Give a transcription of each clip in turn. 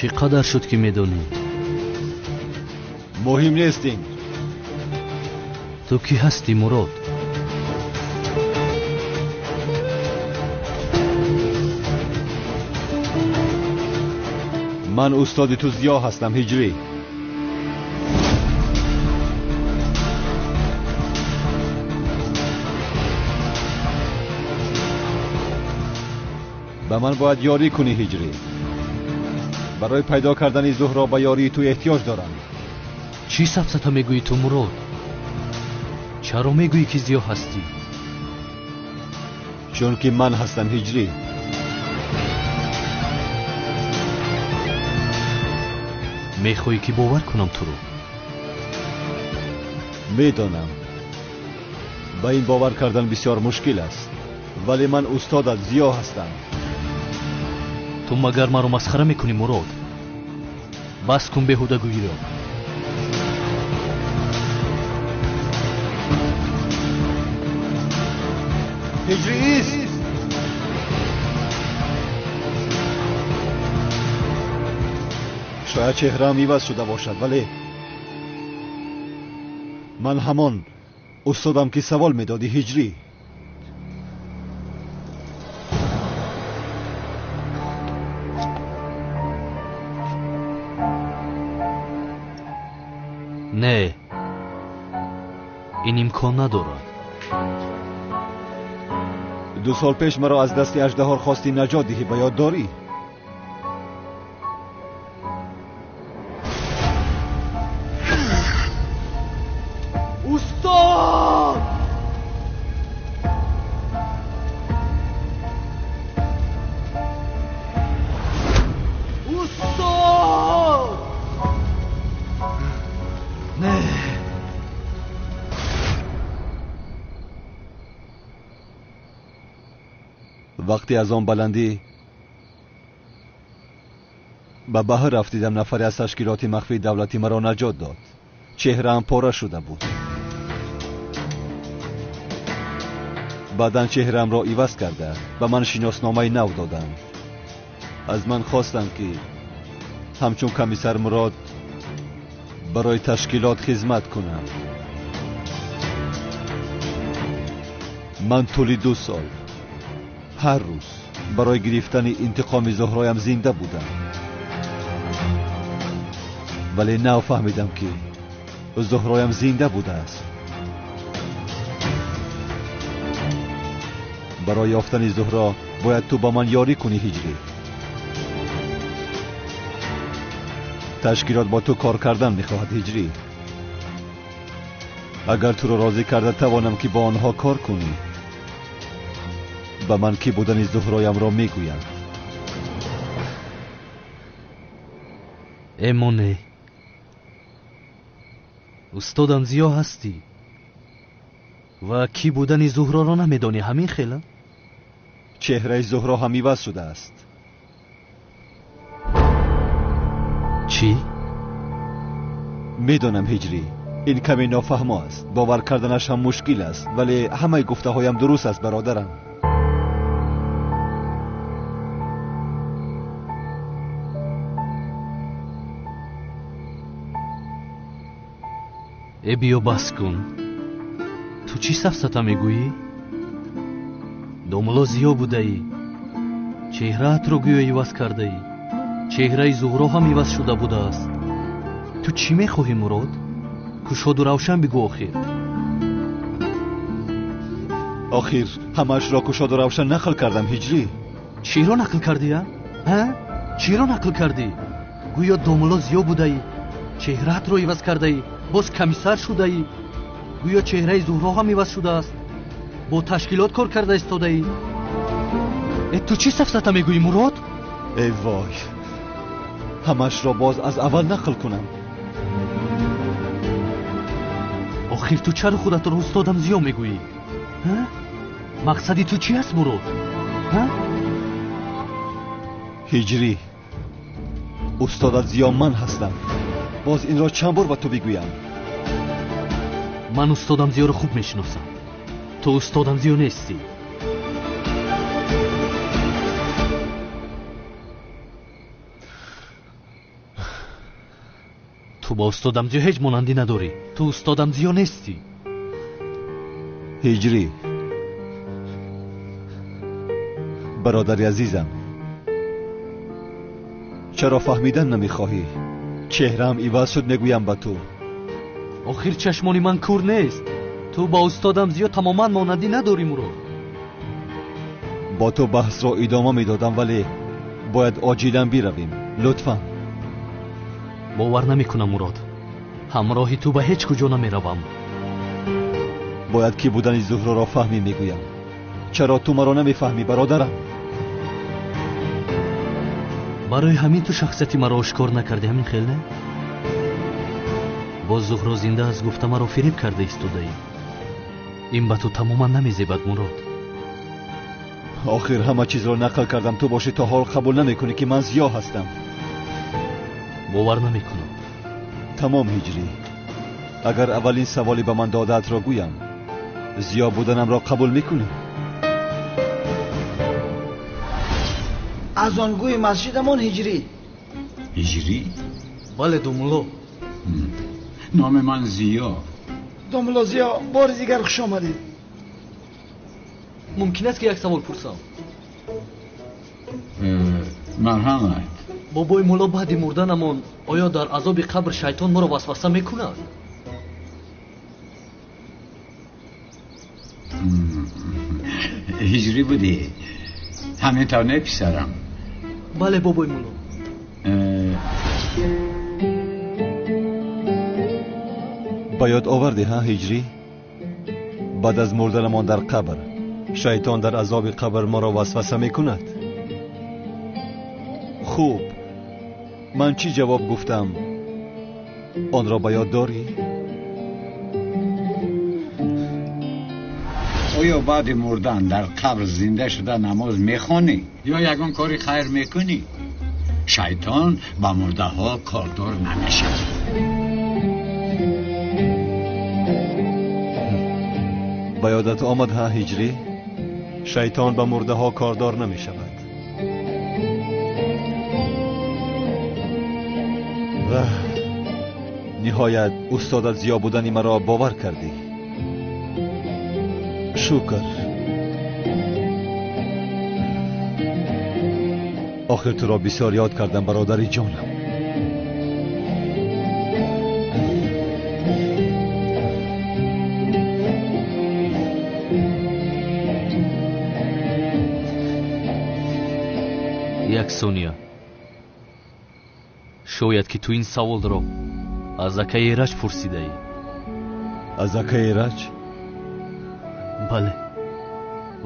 چقدر شد که میدونی؟ مهم نیستین. تو کی هستی مراد؟ من استاد تو زیا هستم هجری. به من باید یاری کنی هجری. برای پیدا کردن زهرا به یاری تو احتیاج دارم. چی سفسطه میگویی تو مراد؟ چرا میگویی که زیا هستی؟ چون که من هستم هجری. میخوایی که باور کنم تو رو؟ میدانم با این باور کردن بسیار مشکل است، ولی من استادت زیا هستم. تو مگر مرا مسخره میکنی مراد؟ بس کن بیهوده گویی را. هجری ایست. شاید چهره‌ام عوض شده باشد، ولی من همان استادم که سوال میدادی هجری. نه، این امکان ندارد. 2 سال پیش مرا از دست اژدها خواستی نجات دهی، به یاد داری؟ استاد! استاد! نه. وقتی از آن بلندی به بحر رفتیدم، نفری از تشکیلات مخفی دولتی مرا نجات داد. چهره‌ام پاره شده بود. بعداً چهره‌ام را عوض کرده به من شناسنامه نو دادند. از من خواستند که همچون کمیسر مراد برای تشکیلات خدمت کنم. من طول 2 سال هر روز برای گرفتن انتقام زهرایم زنده بودم، ولی نه فهمیدم که زهرایم زنده بوده است. برای یافتن زهرا باید تو با من یاری کنی هجری. تشکیلات با تو کار کردن میخواهد هجری. اگر تو را راضی کرده توانم که با آنها کار کنی. به من کی بودن زهرایم را میگویم. اما نه، استادم زیا هستی و کی بودن زهرا را نمیدانی. همین خیلی چهره زهرا هم عوض شده است. چی؟ میدانم هجری، این کمی نافهم است، باور کردنش هم مشکل است، ولی همه گفته هایم درست است برادرم. ای بیا بس کن. تو چی سفسطه میگویی؟ دوملا زیا بوده ای، چهرهت رو گویا عوض کرده ای، چهره زهرا هم عوض شده بوده است. تو چی میخواهی مراد؟ کشاد و روشن بگو. آخر همش را کشاد و روشن نقل کردم هجری. چی را نقل کردی ها؟ چی را نقل کردی؟ گویا دوملا زیا بوده ای، چهرهت رو عوض کرده ای، باز کمیسر شده ای. گویا چهره زهرا هم عوض شده است، با تشکیلات کار کرده استاده ای. تو چی سفسطه میگویی مراد؟ ای وای، همش را باز از اول نقل کنم. آخر تو چرا خودت رو استادم زیا میگویی؟ مقصدی تو چی است مراد؟ هجری، استادت زیا من هستم. باز این را چند بار با تو بگویم؟ من استادم زیا رو خوب میشناسم. تو استادم زیا نیستی. ту ба устодамзиё ҳеҷ монандӣ надорӣ. ту устодамзиё нестӣ. ҳиҷрӣ, бародари азизам, чаро фаҳмидан намехоҳӣ? чеҳраам иваз шуд мегӯям ба ту. охир чашмони ман кур нест. ту ба устодамзиё тамоман монандӣ надорӣ Мурод. бо ту баҳсро идома медодам, вале бояд оҷилан биравем. лутфан. бовар намекунам Мурод. ҳамроҳи ту ба ҳеҷ куҷо намеравам. бояд ки будани зуҳроро фаҳмӣ мегӯям. чаро ту маро намефаҳмӣ, бародарам? барои ҳамин ту шахсияти маро ошкор накардӣ, ҳамин хел не? боз зуҳро зинда аст гуфта маро фиреб карда истодаӣ. ин ба ту тамоман намезебад Мурод. охир ҳама чизро нақл кардам, ту бошӣ то ҳол қабул намекунӣ ки ман зиё ҳастам. бовар намекунам. тамом ҳиҷрӣ, агар аввалин саволи ба ман додаатро гӯям, зиё буданамро қабул мекунӣ? азонгӯи масҷидамон ҳиҷрӣ. ҳиҷрӣ? бале думуло. номи ман зиё. домуло зиё, бори дигар хуш омадед. мумкин аст ки як савол пурсам? марҳамат. бобои мулло баъди мурданамон оё дар азоби қабр шайтон моро васваса мекунад? ҳиҷрӣ будӣ? ҳамин тавр не писарам? бале бобои мулло. ба ёд овардӣ ҳа ҳиҷрӣ? баъд аз мурданамон дар қабр шайтон дар азоби қабр моро васваса мекунад? хуб, ман чӣ ҷавоб гуфтам? онро ба ёд дорӣ? оё баъди мурдан дар қабр зинда шуда намоз мехонӣ ё ягон кори хайр мекунӣ? шайтон ба мурдаҳо кордор намешавад. ба ёдат омад ҳа ҳиҷрӣ? шайтон ба мурдаҳо кордор намешавад. ниҳоят устодат зиё будани маро бовар кардӣ. шукр. охир туро бисёр ёд кардам, бародари ҷонам. як сония. шояд ки ту ин саволро аз акаи Эраҷ пурсидаӣ. аз акаи Эраҷ? бале.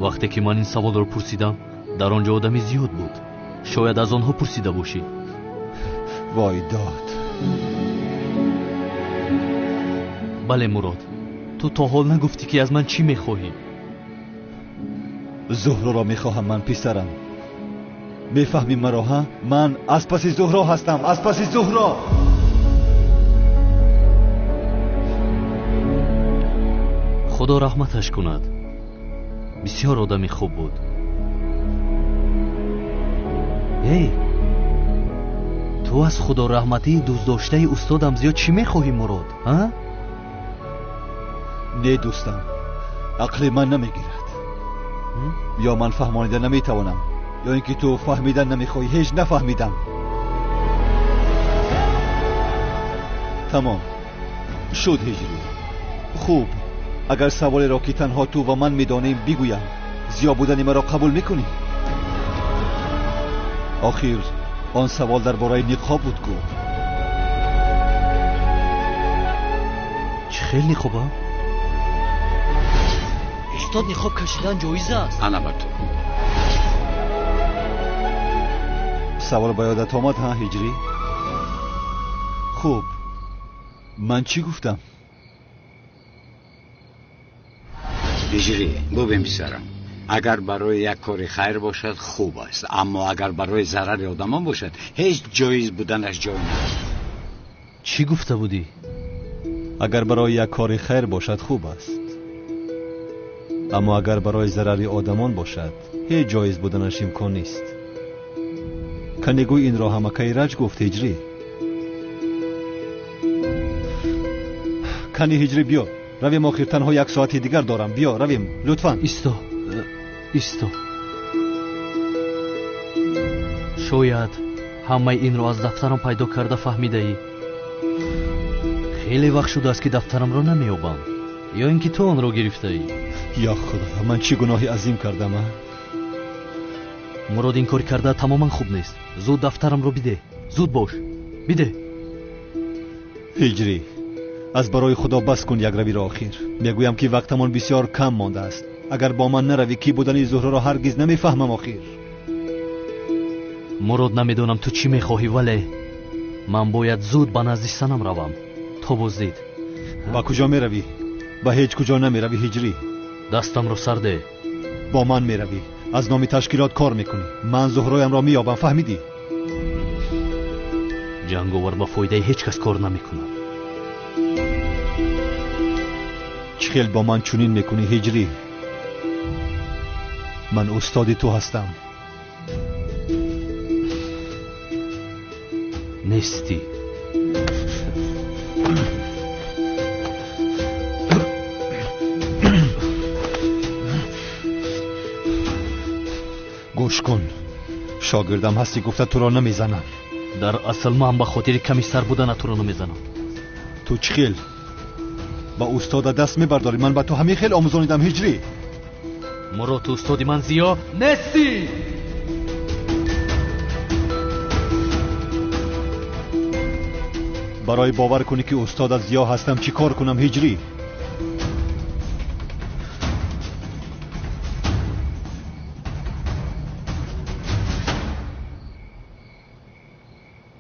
вақте ки ман ин саволро пурсидам, дар он ҷо одами зиёд буд. шояд аз онҳо пурсида бошӣ. вой дод. бале Мурод, ту то ҳол нагуфтӣ ки аз ман чӣ мехоҳӣ? зуҳроро мехоҳам ман, писарам. мефаҳмӣ маро ҳа? ман аз паси зуҳро ҳастам, аз паси зуҳро. худо раҳматаш кунад. бисёр одами хуб буд. эй, ту аз худо раҳматии дӯстдоштаи устодам зиёд чӣ мехоҳӣ Мурод? не дӯстам, ақли ман намегирад. ё ман фаҳмонида наметавонам, ё ин ки ту фаҳмидан намехоҳӣ. ҳеҷ нафаҳмидам. тамом шуд ҳиҷрӣ. хуб, агар саволеро ки танҳо ту ва ман медонем бигӯям, зиё будани маро қабул мекунӣ? охир он савол дар бораи ниқоб буд ку. чӣ хел ниқоба? устод, ниқоб кашидан ҷоиз аст? албатта. савол ба ёдат омад ҳа ҳиҷрӣ? хуб, ман чӣ гуфтам? ҳиҷрӣ, бубин писарам, агар барои як кори хайр бошад хуб аст, аммо агар барои зарари одамон бошад ҳеҷ ҷоиз буданаш ҷой надорад. чӣ гуфта будӣ? агар барои як кори хайр бошад хуб аст, аммо агар барои зарари одамон бошад ҳеҷ ҷоиз буданаш имкон нест. канегӯй инро ҳам акаи Раҷ гуфт ҳиҷрӣ? قنی هجری بیا رویم آخر تنها 1 ساعتی دیگر دارم بیا رویم لطفاً ایستو شاید همه این رو از دفترم پیدا کرده فهمیده خیلی وقت شده است که دفترم رو نمیابم یا اینکه تو آن رو گرفته ای یا خدا من چی گناهی عظیم کردم مراد این کار کرده تماما خوب نیست زود دفترم رو بده زود باش بده هجری از برای خدا بس کن یک روی را آخر میگویم که وقتمان بسیار کم مانده است اگر با من نروی کی بودن زهره را هرگز نمیفهمم آخر مراد نمیدونم تو چی میخواهی ولی من باید زود به نزد سنم روم تو بازدید با کجا میروی؟ با هیچ کجا نمیروی هجری دستم رو سرده با من میروی از نام تشکیلات کار میکنی من زهرایم را مییابم فهمیدی؟ جنگاور با فایده هیچ کس کار نمیکنه چه خیل با من چنین میکنی هجری من استاد تو هستم نیستی گوش کن شاگردم هستی گفته تو را نمیزنم در اصل من به خاطر کمی سر بودن تو را نمیزنم تو چه خیل با استاد دست میبرداری من به تو همین خیل آموزانیدم هجری مراد تو استادی من زیا نیستی برای باور کنی که استاد از زیا هستم چی کار کنم هجری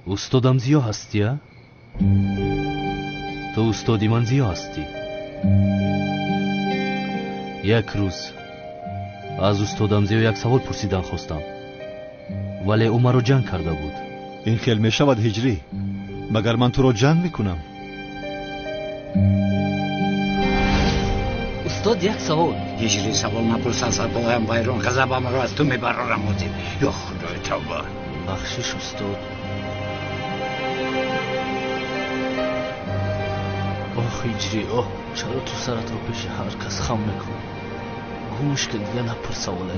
استادم زیا هستی ها؟ تو استادی من زیا هستی یک روز از استادم زیا یک سوال پرسیدن خواستم ولی او مرا جنگ کرده بود این خیل می شود هجری مگر من تو را جنگ میکنم استاد یک سوال هجری سوال نپرس از بایم ویرون غضبم را از تو میبرارم مدیر یا خدای توبه بخشش استاد آخ هجری آخ چرا تو سرت رو پیش هر کس خم میکنی گوش که دیگه نپرس سواله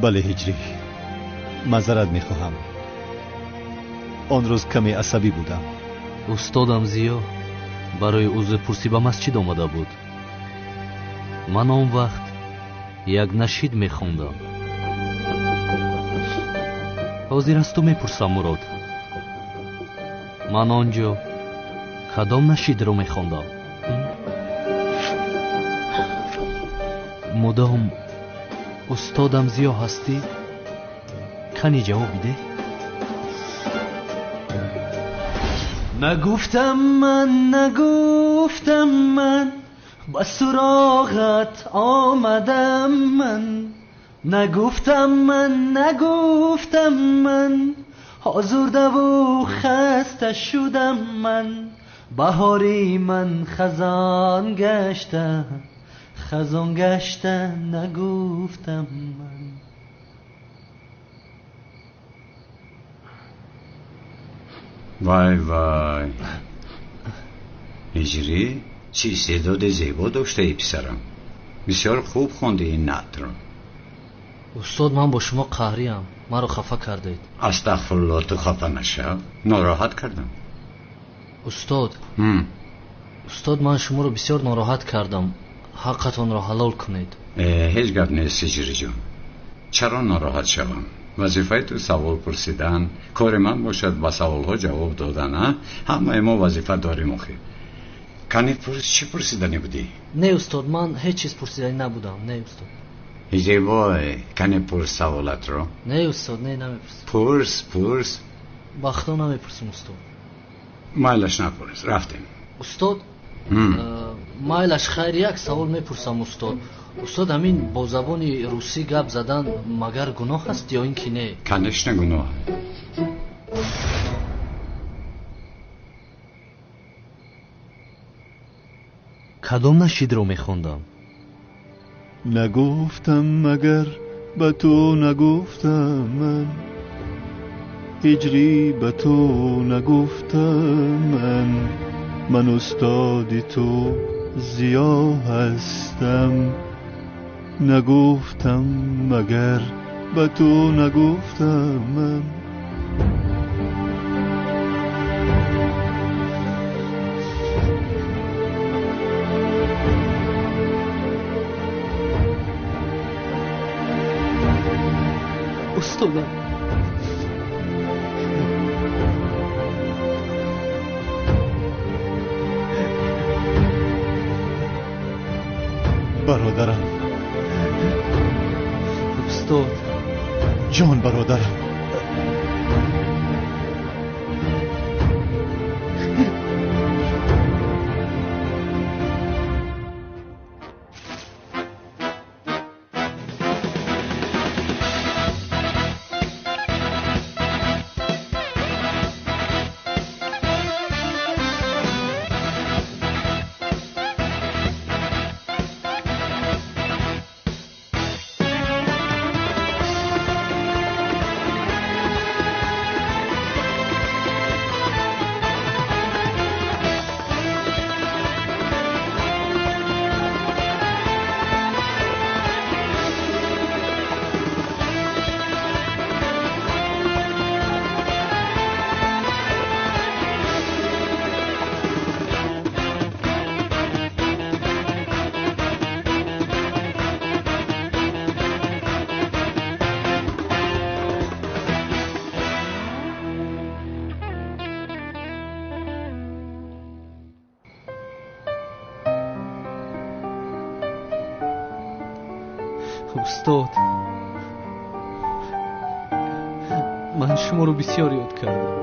بله هجری معذرت میخواهم آن روز کمی عصبی بودم استادم زیا برای عضو پرسی به مسجد آمده بود من آن وقت یک نشید میخوندم حاضر از تو میپرسم مراد من آنجا کدام نشید رو میخوندم مدام استادم زیا هستی کنی جواب بده نگفتم من با سراغت آمدم من نگفتم من آزرده و خسته شدم من بهاری من خزان گشته نگفتم من وای هجری چی استعداد زیبا داشته ای پسرم بسیار خوب خونده این نعت رو استاد من با شما قهریم مرا خفه کردید استغفرالله تو خفه نشو ناراحت کردم استاد من شما رو بسیار ناراحت کردم حقتون را حلال کنید هیچ گپ نیست هجری جان چرا ناراحت شوم وظیفه تو سوال پرسیدن کار من باشد با سوال ها جواب دادن همه ما وظیفه داریم آخه کنی چی پرسیدنی بودی؟ نه استاد من هیچ چیز پرسیدنی نبودم نه استاد هجری وای کنی پرس سوالت رو نه استاد نه نمیپرسم پرس بختا نمیپرسیم استاد مایلش نپرس رفتیم استاد مایلش خیر یک سوال میپرسم استاد همین با زبان روسی گپ زدن مگر گناه است یا اینکه نه کنش نه گناه کدام نشید رو میخوندم نگفتم مگر به تو نگفتم من هجری به تو نگفتم من استاد تو زیا هستم. نگفتم مگر به تو نگفتم من. استادم برادرم، استاد جان برادرم. استاد من شما رو بسیار یاد کردم.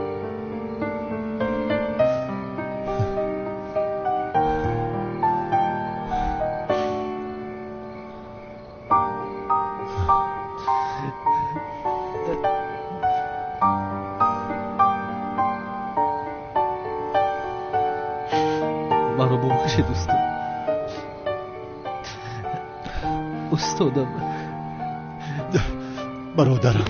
من رو ببخشید استاد. استادم برادرم،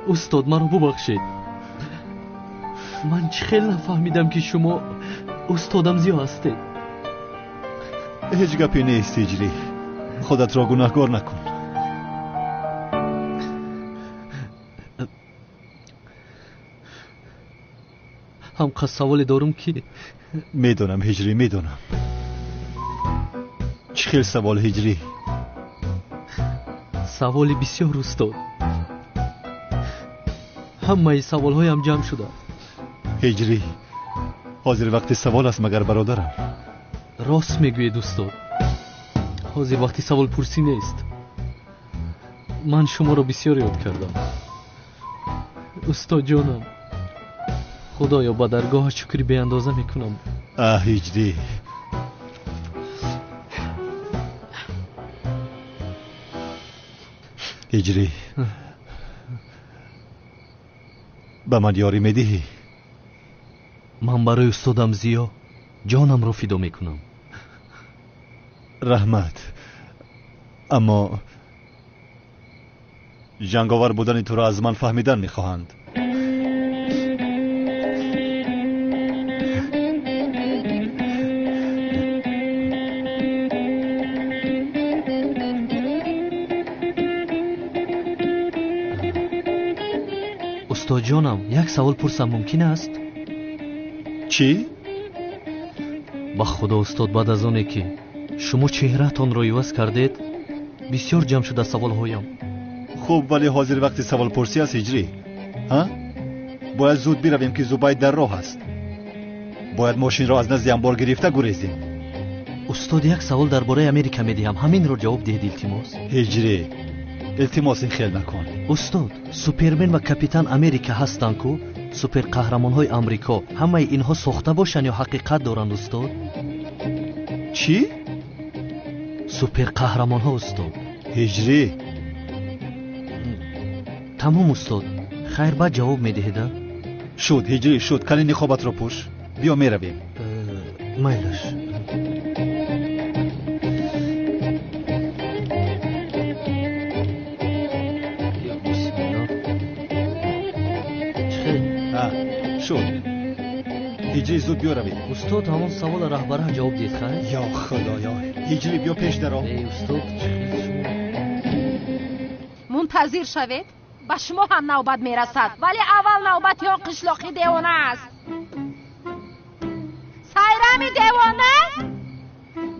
استاد من رو ببخشید. من خیلی نفهمیدم که شما استادم زیا هستید. هیچ گپی نیست هجری، خودت را گناهکار نکن. هم که سوال دارم که میدونم هجری، میدونم. چه خیلی سوال هجری؟ سوالی بسیار استاد. همه سوال هایم جمع شده. هجری حاضر وقت سوال است مگر برادرم؟ راست میگوید استاد، حاضر وقتی سوال پرسی نیست. من شما را بسیار یاد کردم استاد جانم. خدایا با درگاه شکری به اندازه میکنم. هجری هجری به من یاری میدهی؟ من برای استادم زیا جانم رو فدا میکنم. رحمت، اما جنگاور بودن تو را از من فهمیدن میخواهند. استاد جانم یک سوال پرسم ممکن است؟ چی؟ با خدا استاد، بعد از آنه که شما چهرهتان را عوض کردید بسیار جمع شده سوال هایم. خوب، ولی حاضر وقتی سوال پرسی است هجری؟ ها؟ باید زود برویم که زبید در راه است. باید ماشین را از نزد انبار گرفته گریزیم. استاد یک سوال درباره امریکا میدهم، همین رو جواب دهید التماس. هجری التماس این خیل نکن. استاد سوپرمن و کاپیتان امریکا هستند کو سوپر قهرمان های امریکا همه اینها ساخته باشند یا حقیقت دارند استاد؟ چی؟ سوپر قهرمان ها استاد. هجری تمام استاد. خیر بعد جواب میدهید. شد هجری شد کلین خوابت رو پوش بیا میرویم مایلش شد هجری زود بیا روید استاد همون سوال رهبره جواب دید خیر یا خدایا هجری بیا پیش درو ای استاد منتظر شوید با شما هم نوبت میرسد ولی اول نوبت یا قشلاقی دیوانه است سایرمی دیوانه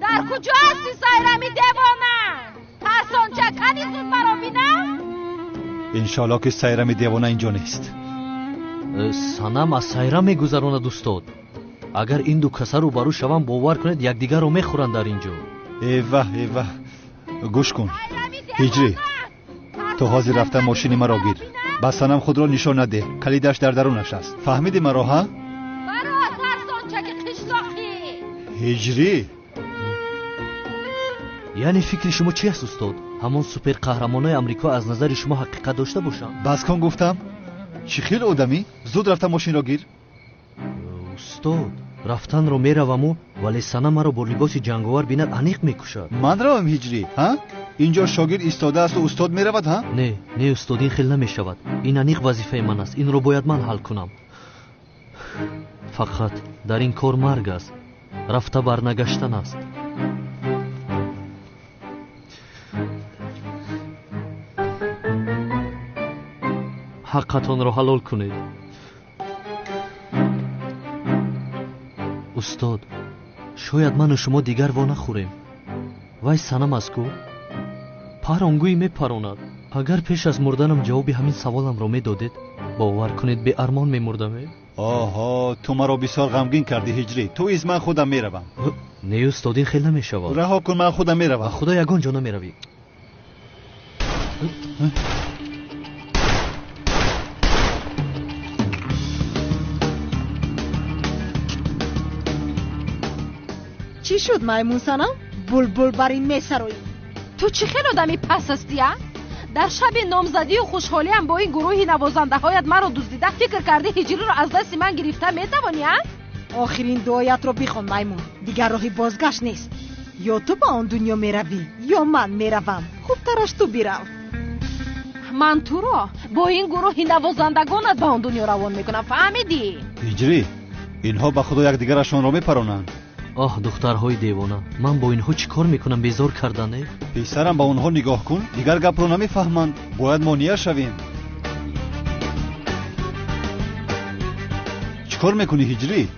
در کجا هستی سایرمی دیوانه ترسان چکنی زود برا بینم انشالله که سایرمی دیوانه اینجا نیست санам аз сайра мегузаронад устод агар ин ду каса рӯбарӯ шавам бовар кунед якдигарро мехӯранд дар ин ҷо эва гӯш кун ҳиҷрӣ ту ҳозир рафта мошини маро гир ба санам худро нишон надеҳ калидаш дар дарунаш аст фаҳмиди маро ҳа баро тарсончаки қишлоқӣ ҳиҷрӣ яъне фикри шумо чи аст устод ҳамон суперқаҳрамонои амрико аз назари шумо ҳақиқат дошта бошанд бас кун гуфтам чӣ хел одамӣ зуд рафта мошинро гир устод рафтанро мераваму вале сана маро бо либоси ҷанговар бинад аниқ мекушад ман равам ҳиҷрӣ ҳа инҷо шогирд истодааст устод меравад ҳа не устод ин хел намешавад ин аниқ вазифаи ман аст инро бояд ман ҳал кунам фақат дар ин кор марг аст рафта барнагаштан аст ҳаққатонро ҳалол кунед устод шояд ману шумо дигар во нахӯрем вай санам аст ку паронгӯӣ мепаронад агар пеш аз мурданам ҷавоби ҳамин саволамро медодед бовар кунед беармон мемурдаме оҳо ту маро бисёр ғамгин кардӣ ҳиҷрӣ ту из ман худам меравам не устод ин хел намешавад раҳо кун ман худам меравам худо ягон ҷо намеравӣ چی شد مایمون سنم؟ بلبل بر این میسروی تو چی خیلی آدمی پس هستی ها؟ در شب نامزدی و خوشحالی هم با این گروهی نوازنده هایت مرا دزدیده فکر کردی هجری رو از دست من گرفته میتوانی ها؟ آخرین دعایت رو بخون مایمون دیگر راهی بازگشت نیست یا تو با آن دنیا میروی یا من میروم خوب ترش تو بیرو من تو رو با این گروهی نوازندگانت به آن دنیا روان میکنم فهمیدی؟ ҳиҷрӣ инҳо ба худо якдигарашонро мепаронанд آه دخترهای دیوانه من با اینها چی کار میکنم بیزار کردنه پسرم با اونها نگاه کن دیگر گپ رو نمیفهمند باید مانع شویم چی کار میکنی هجری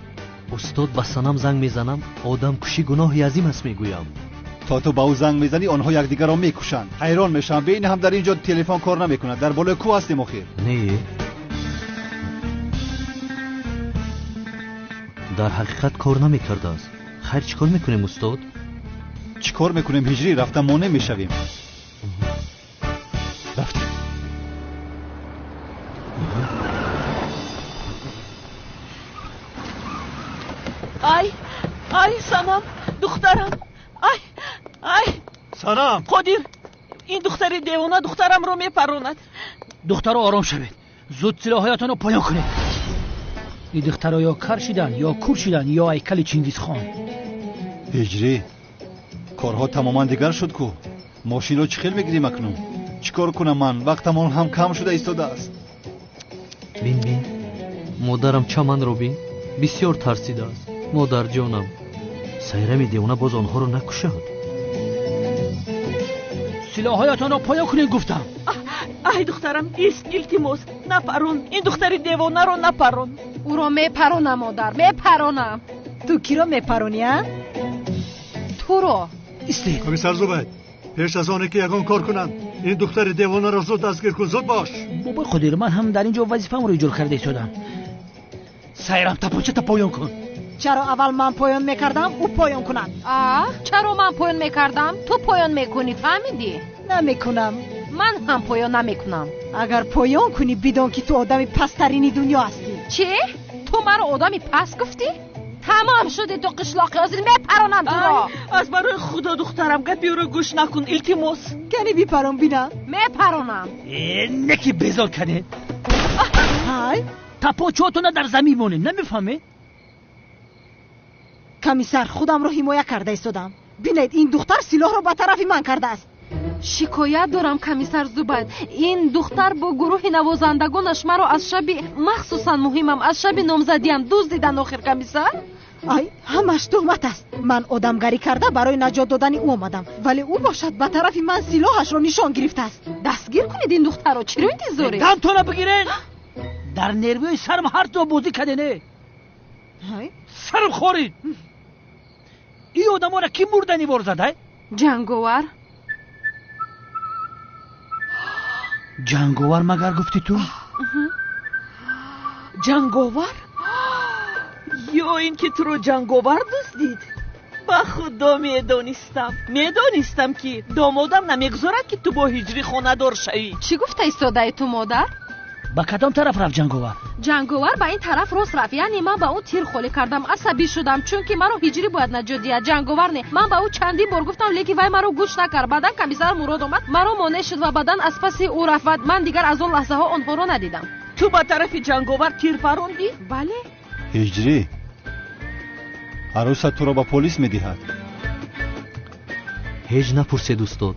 استاد با سنم زنگ میزنم آدم کشی گناهی عظیم است میگویم تا تو با او زنگ میزنی آنها یکدیگر را میکشند حیران میشم ببین هم در اینجا تلفن کار نمیکند در بالای کوه هستیم آخر نه در حقیقت کار نمیکرده است خیر چیکار میکنیم استاد؟ چیکار میکنیم هجری رفتم ما نمیشویم رفتیم ای سنم دخترم ای سنم قادر این دختر دیوانه دخترم رو میپروند دختر آرام شوید زود سلاحایتان رو پایان کنید این دختر یا کر شدن یا کور شدن یا هیکل چنگیز خان هجری کارها تماما دیگر شد کو ماشین رو چی خیل بگیریم اکنون چیکار کنم من وقتمان هم کم شده ایستاده است بین مادرم چمن رو بین بسیار ترسیده است مادر جانم سایرمی دیوانه باز آنها رو نکشد سلاحایتان رو پایان کنید گفتم ای دخترم ایست التماس نپرون این دختر دیوانه رو نپرون او رو میپرونم مادر میپرونم تو کی رو میپرونی ها؟ تو رو استید کمیسر زوبید پیش از آنه که یگان کار کنند این دختر دیوانه را زود دستگیر کن زود باش بابا قادر من هم در اینجا وظیفه‌ام رو اجرا کرده شدم سایرم تپانچه تا پایان کن چرا اول من پایان میکردم او پایان کنند چرا من پایان میکردم تو پایان میکنی فهمیدی نمیکنم من هم پایان نمیکنم اگر پایان کنی بدون که تو آدمی پسترینی دنیا هستی چی تو مرا آدمی پس گفتی تمام شده تو قشلاقی آزیل میپرانم تو را از برای خدا دخترم گپی رو گوش نکن التماس کنی بیپران بینم میپرانم نکی بیزار کنه های тапочотона дар замин монем. Намефаҳмед? комиссар, худамро ҳимоя карда истодам. бинед, ин духтар силоҳро ба тарафи ман кардааст. шикоят дорам комиссар Зубайд. ин духтар бо гурӯҳи навозандагонаш маро аз шаби, махсусан муҳимам, аз шаби номзадиам дуздидан. охир комиссар, ай, ҳамаш тӯҳмат аст. ман одамгарӣ карда барои наҷот додани ӯ омадам, вале ӯ бошад ба тарафи ман силоҳашро нишон гирифтааст. дастгир кунед ин духтарро. чиро интизоред? дантона бигиред. дар нервиҳои сарм ҳар ҷо бозӣ кардене. сарм хорид. ин одаморо ки мурдани вор задай? ҷанговар. ҷанговар магар гуфти ту? ҷанговар? ё ин ки туро ҷанговар дуздид? ба худо медонистам ки домодам намегузорад ки ту бо ҳиҷрӣ хонадор шавӣ. чӣ гуфта истодаи ту модар? ба кадом тараф рафт ҷанговар? ҷанговар ба ин тараф рост рафт. яъне ман ба ӯ тир холӣ кардам, асабӣ шудам, чунки маро ҳиҷрӣ бояд наҷот диҳад. ҷанговар не. ман ба ӯ чандин бор гуфтам, лекин вай маро гӯш накард. баъдан комиссар Мурод омад, маро монеъ шуд ва баъдан аз паси ӯ рафт. ман дигар аз он лаҳзаҳо онҳоро надидам. ту ба тарафи ҷанговар тир фарондӣ? бале. ҳиҷрӣ арӯса туро ба полис медиҳад. ҳеҷ напурсед устод.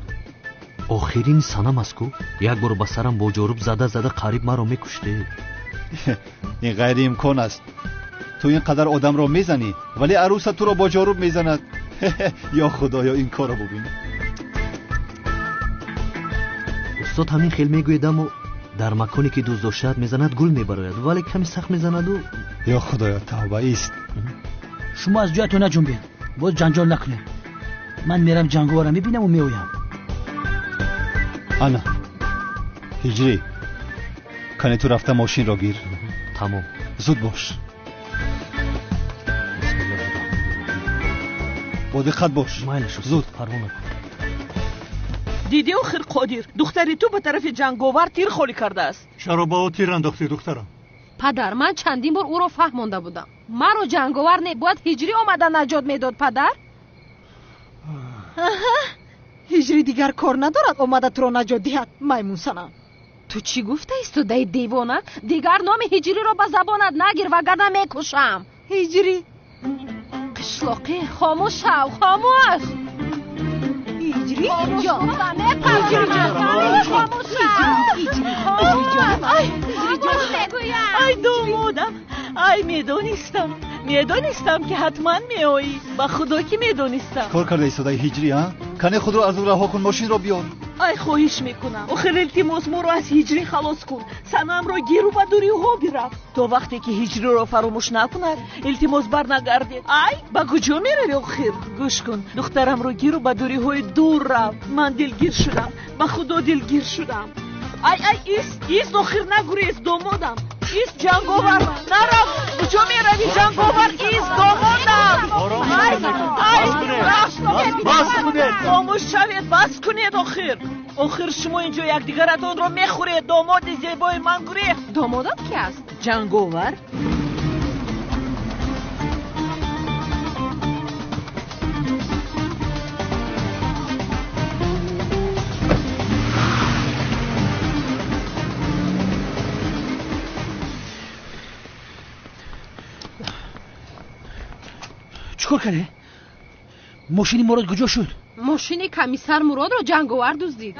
охирин санам аст ку як бор ба сарам бо ҷоруб зада қариб маро мекуштед. ин ғайриимкон аст. ту ин қадар одамро мезанӣ, вале арӯса туро бо ҷоруб мезанад. ё худоё, ин корро бубин. устод ҳамин хел мегӯед, аммо дар маконе ки дӯст дошад мезанад гул мебарояд, вале каме сахт мезанаду. ё худоё, тавба ист. шумо аз ҷоятон наҷунбед, боз ҷанҷол накунед. ман мерам ҷанговарро мебинаму меоям. ана ҳиҷрӣ, кане ту рафта мошинро гир. тамом. зуд бош. бо диққат бош. майли шуд. зуд. парвона. диди охир қодир, духтари ту ба тарафи ҷанговар тир холӣ кардааст. чаро ба ӯ тир андохтӣ духтарам? падар, ман чандин бор ӯро фаҳмонда будам. маро ҷанговар не, бояд ҳиҷрӣ омада наҷот медод. падар, ҳиҷрӣ дигар кор надорад омада туро наҷот диҳад. маймун санам. ту чӣ гуфта истодаи девона? дигар номи ҳиҷриро ба забонат нагир, вагарна мекушам. ҳиҷрӣ. қишлоқӣ, хомӯш шав, хомӯш. ҳиҷрӣ ҷон, хомӯш шав. ай домодам, ай медонистам ки ҳатман меоӣ. ба худо ки медонистам. кор карда истодаи ҳиҷрӣ, а? кане худро аз ӯ раҳо кун, мошинро биёр. ай хоҳиш мекунам, охир илтимос моро аз ҳиҷрӣ халос кун. санамро гиру ба дуриҳо бирафт. то вақте ки ҳиҷриро фаромӯш накунад, илтимос барнагардед. ай ба куҷо меравӣ охир? гӯш кун, духтарамро гиру ба дуриҳои дур рафт. ман дилгир шудам, ба худо дилгир шудам. ай ист охир, нагурез домодам. ист ҷанговар, нараф. куҷо меравӣ ҷанговар? ист домодам. хомӯш шавед, бас кунед. охир шумо ин ҷо якдигаратонро мехӯред. домоди зебои ман гурехт. домодат ки аст? ҷанговар. чӣ кор кардӣ? мошини Мурод куҷо шуд? мошини комиссар Муродро ҷанговар дуздид.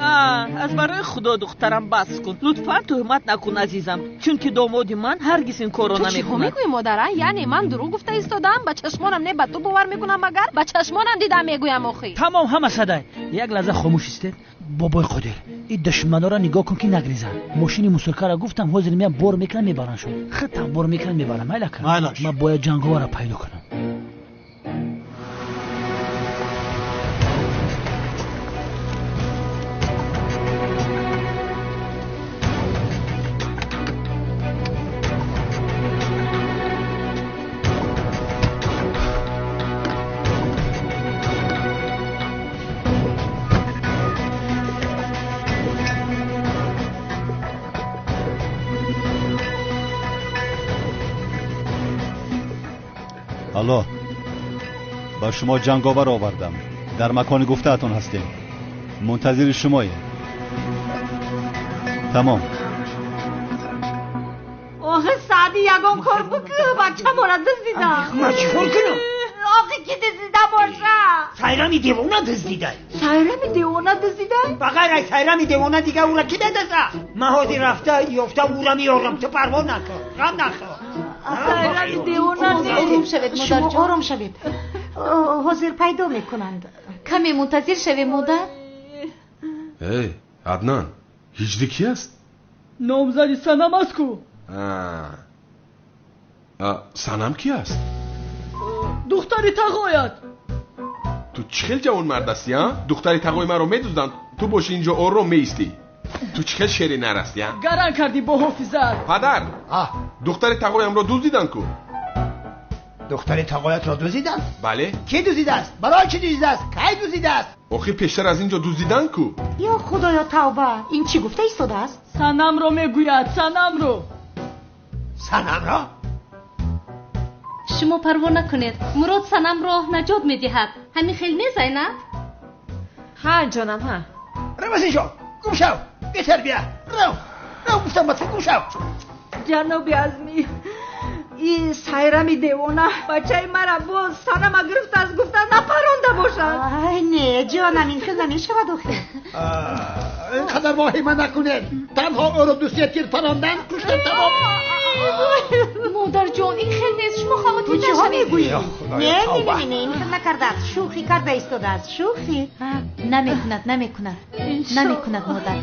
аз барои худо духтарам бас кун. лутфан тӯҳмат накун азизам, чунки домоди ман ҳаргиз ин корро намекунад. намекунад. ту чӣ мегӯӣ модара? яъне ман дурӯғ гуфта истодам? ба чашмонам не ба ту бовар мекунам, магар ба чашмонам дидам мегӯям. охир тамом, ҳама садай. як лаҳза хомӯш истед. бобои қодир, ин душманора нигоҳ кун ки нагризан. мошини мусулкара гуфтам ҳозир меям бор мекунам мебарам шуд. хатам бор мекунам мебарам. майлака, ман бояд ҷанговарро пайдо кунам. алло, ба шумо ҷанговар овардам. дар макони гуфтаатон ҳастем. мунтазири шумоем. тамом. آخه سعدی یگان کار بکه بچه مورد دزدیدم. ما چیکار کنم؟ آخه کی دزدیده باشه؟ سایرامی دیوانه دزدیدن. سایرامی دیوانه دزدیدن؟ فقط از سایرامی دیوانه دیگه او را کی دزده؟ مهازی رفته یافته او را میارم تو پروا نکن غم نخور. سایرامی دیوانه آروم شوید مادر شما جان. آروم شوید. حاضر پیدا میکنند. کمی منتظر شوی مادر. ای عدنان هجری کی است؟ نامزدی سنم است کو. سنم کی است؟ دختری تقایت. تو چخیل جوان مرد هستی ها؟ دختری تقوی من رو میدوزدن تو باشی اینجا اور رو میستی. تو چخیل شیری نرستی ها؟ گران کردی با حافظت. پدر دختری تقوی هم رو دزدیدن کو. دختر تقایت را دزدیدن؟ بله. کی دزدیده است؟ برای چی دزدیده است؟ کی دزدیده است؟ آخه پیشتر از اینجا دزدیدن کو. یا خدایا توبه، این چی گفته ایستاده است؟ سنم رو میگوید، سنم رو. سنم را؟ شما پروا نکنید، مراد سنم را نجات میدهد. همین خیلی نیست زینب؟ ها جانم ها. رو بس اینجا گم شو بهتر بیا. رو گفتم بس گم شو. جناب عزمی، این سایرامی دیوانه بچه مرا باز سنم گرفت از گفتن نپرانده باشد. آی نه جانم این خیلی نمیشود آخه. اینقدر واهمه نکنید. تنها او رو دوستیت گیر پراندن کشتن تمام. مادر جان این خیلی نیست، شما خواهد چه میگویی؟ نه این خیلی نکرده است، شوخی کرده ایستاده است. شوخی نمیکند مادر.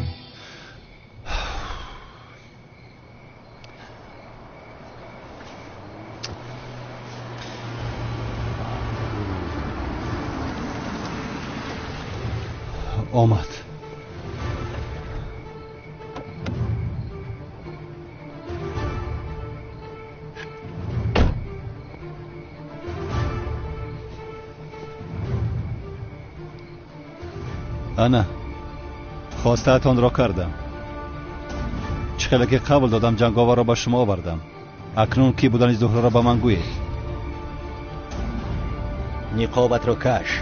آمد. انا خواسته‌تان را کردم. چخیلی که قبول دادم جنگاور را به شما آوردم. اکنون کی بودن زهره را به من گویید. نقابت را کش.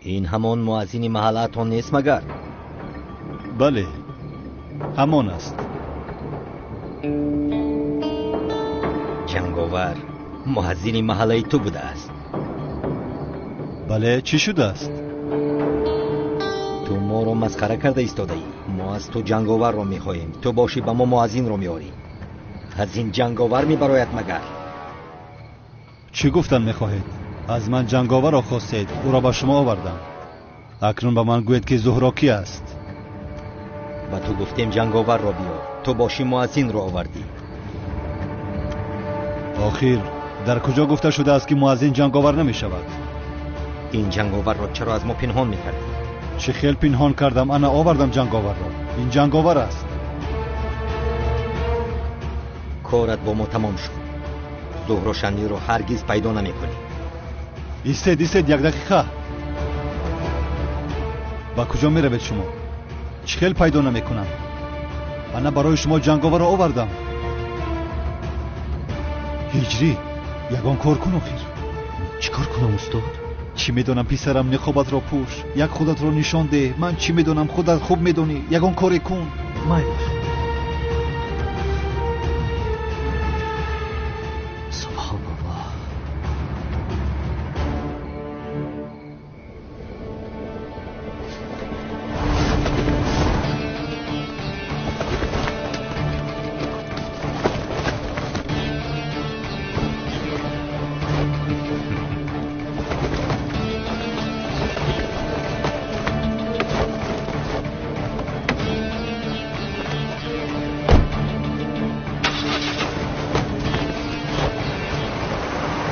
این همان مؤذن محلتان نیست مگر؟ بله همان است. جنگاور مؤذن محله تو بوده است. بله چی شده است؟ تو ما رو مسخره کرده ایستاده ای. ما از تو جنگاور رو میخواهیم، تو باشی به ما مؤذن رو میاری. از این جنگاور میبرایت مگر؟ چی گفتن میخواهید؟ از من جنگاور را خواستید، او را به شما آوردم. اکنون به من گوید که زهره کی است؟ با تو گفتیم جنگاور را بیار، تو باشی مؤذن را آوردی. آخر در کجا گفته شده است که مؤذن جنگاور نمی شود؟ این جنگاور را چرا از ما پنهان میکردی؟ چه خیل پنهان کردم؟ انا آوردم جنگاور را. این جنگاور است. کارت با ما تمام شد. زهره شنی رو هرگز پیدا نمیکنی. ایستید یک دقیقه. با کجا می روید شما؟ چه خیل پیدا نمیکنم. انا برای شما جنگاور را آوردم. هجری یگان کار کن. آخر چی کار کنم استاد؟ چی میدونم پسرم، نقابت را پوش، یک خودت را نشان ده. من چی میدونم، خودت خوب میدونی. یگان کاری کن. مایل سبحان الله.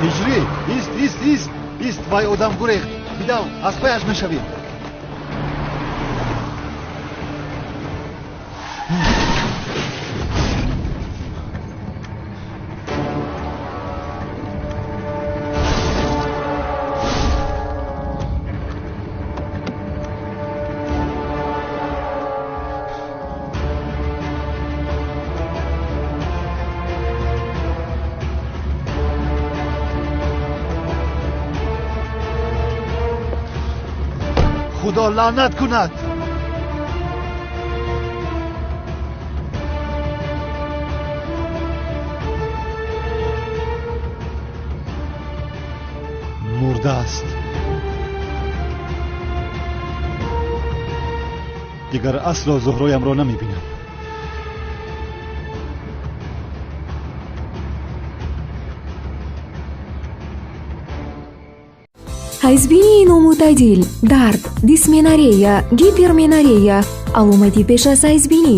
هجری ایست وای آدم گریخت. بیداو از پایش نشوید. خدا لعنت کند. مرده است. دیگر اصلا زهرایم را نمیبینم. ҳайзбинии номӯътадил, дард, дисменорея, гиперменорея аломати пеш аз ҳайзбинӣ.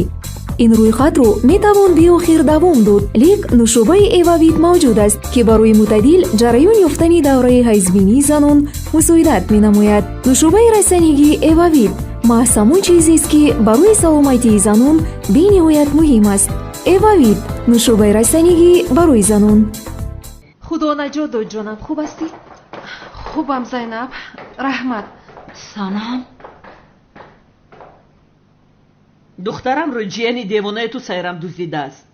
ин рӯйхатро метавон биохир давом дод, лек нушобаи эвавит мавҷуд аст ки барои мӯътадил ҷараён ёфтани давраи ҳайзбинии занон мусоидат менамояд. нушобаи расанигии эвавит маҳз ҳамон чизест ки барои саломатии занон бениҳоят муҳим аст. эвавит нушобаи расанигӣ барои занон. худо наҷот дод ҷонам, хуб ҳастӣ? хубам Зайнаб, раҳмат. Санам. духтарамро ҷияни девонаи ту сайрам дуздидааст.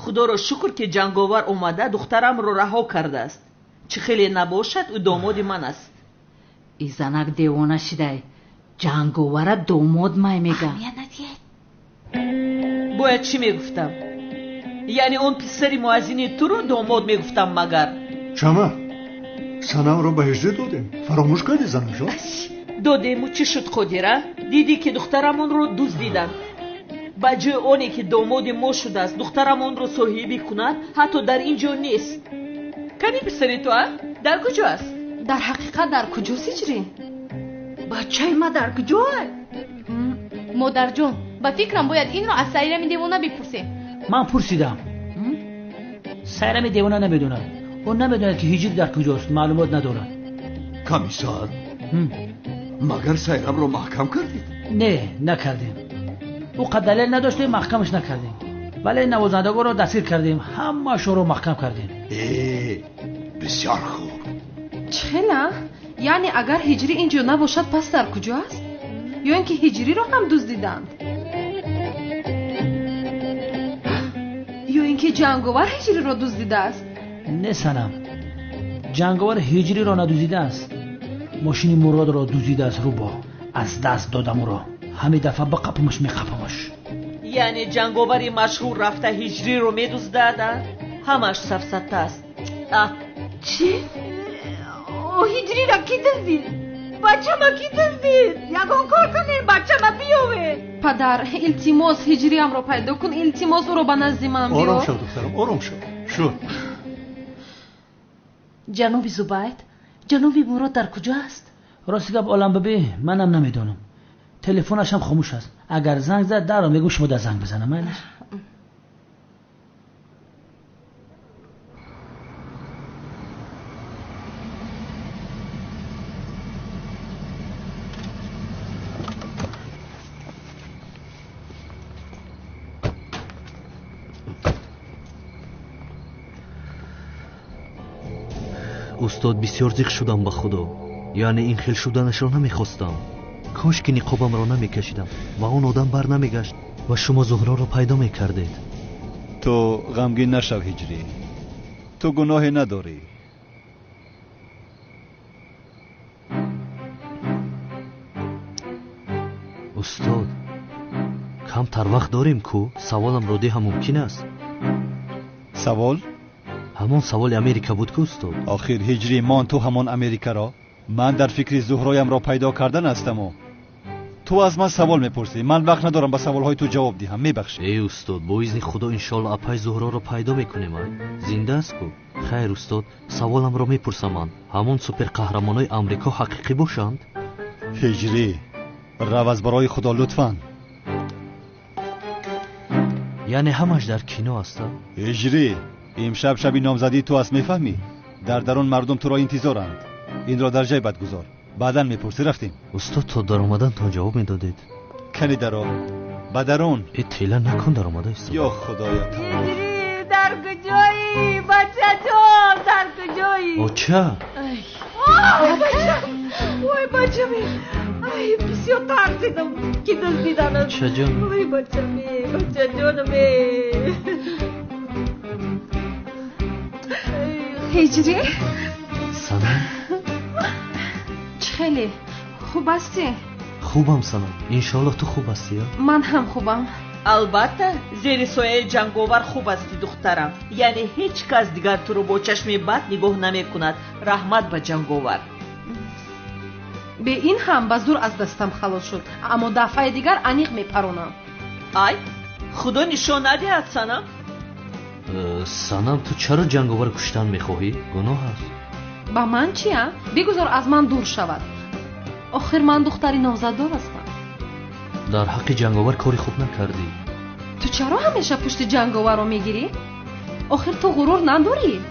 худоро шукр ки ҷанговар омада духтарамро раҳо кардааст. чӣ хеле набошад ӯ домоди ман аст. и занак девона шидай, ҷанговара домод май мега. бояд чӣ мегуфтам? яъне он писари муаззини туро домод мегуфтам магар? чама санамро ба ҳижрӣ додем. фаромӯш кардӣ занамҷон? додему чӣ шуд қодира? дидӣ ки духтарамонро дуздиданд. ба ҷои оне ки домоди мо шудааст духтарамонро соҳибӣ кунад, ҳатто дар ин ҷо нест. кани писари ту дар куҷо аст? дар ҳақиқат дар куҷост ҳиҷрӣ? бачаи ма дар куҷоа? модарҷон, ба фикрам бояд инро аз сайрами девона бипурсем. ман пурсидам. сайрами девона намедонад. он намедонад ки ҳиҷрӣ дар куҷост, маълумот надорад. комиссар, магар сайрамро маҳкам кардед? не, накардем. ӯ қад далел надоштем, маҳкамаш накардем. вале навозандагонро дастгир кардем, ҳамаашонро маҳкам кардем. бисёр хуб. чхела? яъне агар ҳиҷрӣ ин ҷо набошад пас дар куҷо аст? ё ин ки ҳиҷриро ҳам дуздиданд? ё ин ки ҷанговар ҳиҷриро дуздидааст? не санам, ҷанговар ҳиҷриро надуздидааст. мошини муродро дуздидааст. рӯбо аз даст додам ӯро. ҳамин дафъа бақапамаш меқапамаш. яъне ҷанговари машҳур рафта ҳиҷриро медуздаада? ҳамаш сафсата аст. чӣ? ҳиҷриро ки дуздид? бачама ки дуздид? ягон кор кунед, бачама биёве. падар, илтимос ҳиҷриамро пайдо кун. илтимос ӯро ба назди ман биёр. ором шав духтарам, ором шав. шуд. ҷаноби зубайд, ҷаноби мурод дар куҷо аст? рости гап оламбибӣ, манам намедонам. телефонашам хомӯш аст. агар занг зад даро мегӯм шумо дар занг бизанам. майлаш. устод бисёр зиқ шудам ба худо. яъне ин хел шуданашро намехостам. кош ки ниқобамро намекашидам ва он одам бар намегашт ва шумо зуҳроро пайдо мекардед. ту ғамгин нашав ҳиҷрӣ. ту гуноҳе надорӣ. устод, камтар вақт дорем ку саволамро деҳам мумкин аст? савол? ҳамон саволи Америка буд ку устод. охир ҳиҷрӣ мон ту ҳамон Америкаро? ман дар фикри зуҳроямро пайдо кардан ҳастаму. ту аз ман савол мепурсӣ. ман вақт надорам ба саволҳои ту ҷавоб диҳам. мебахшӣ. устод, бо изни худо иншоалло апай зуҳроро пайдо мекунем. зинда аст ку? хайр устод, саволамро мепурсам. ман ҳамон суперқаҳрамонои амрико ҳақиқӣ бошанд? ҳиҷрӣ, раваз барои худо лутфан. яъне ҳамаш дар кино аст? ҳиҷрӣ, имшаб шаби номзадии ту аст, мефаҳмӣ? дар дарун мардум туро интизоранд. инро дар ҷай бад гузор. баъдан мепурсӣ. рафтем. устод, то дар омадантон ҷавоб медодед? кани даро. ба дарун. тела накун дар омада истод. ё худоя тамом. дар куҷоӣ? бачаҷон, дар куҷоӣ? оча. ой бачаме, ай бисёр тарсидам ки дуздиданам. бачаҷон. ой бачаме, бачаҷонаме. ҳиҷрӣ? санам? хеле خوب هستی؟ خوبم سنم. انشالله تو خوب هستی؟ من هم خوبم. البته زیر سایه جنگاور خوب هستی دخترم. یعنی هیچ کس دیگر تو رو با چشم بد نگاه نمی کند. رحمت به جنگاور. به این هم به زور از دستم خلاص شد، اما دفعه دیگر انیق میپرونم. ای خدا نشان ندهد سنم. سنم تو چرا جنگاور کشتن میخواهی؟ گناه است. با من چیه؟ بگذار از من دور شود. آخر من دختری نامزددار هستم. در حق جنگاور کاری خوب نکردی. تو چرا همیشه پشت جنگاور رو میگیری؟ آخر تو غرور نداری؟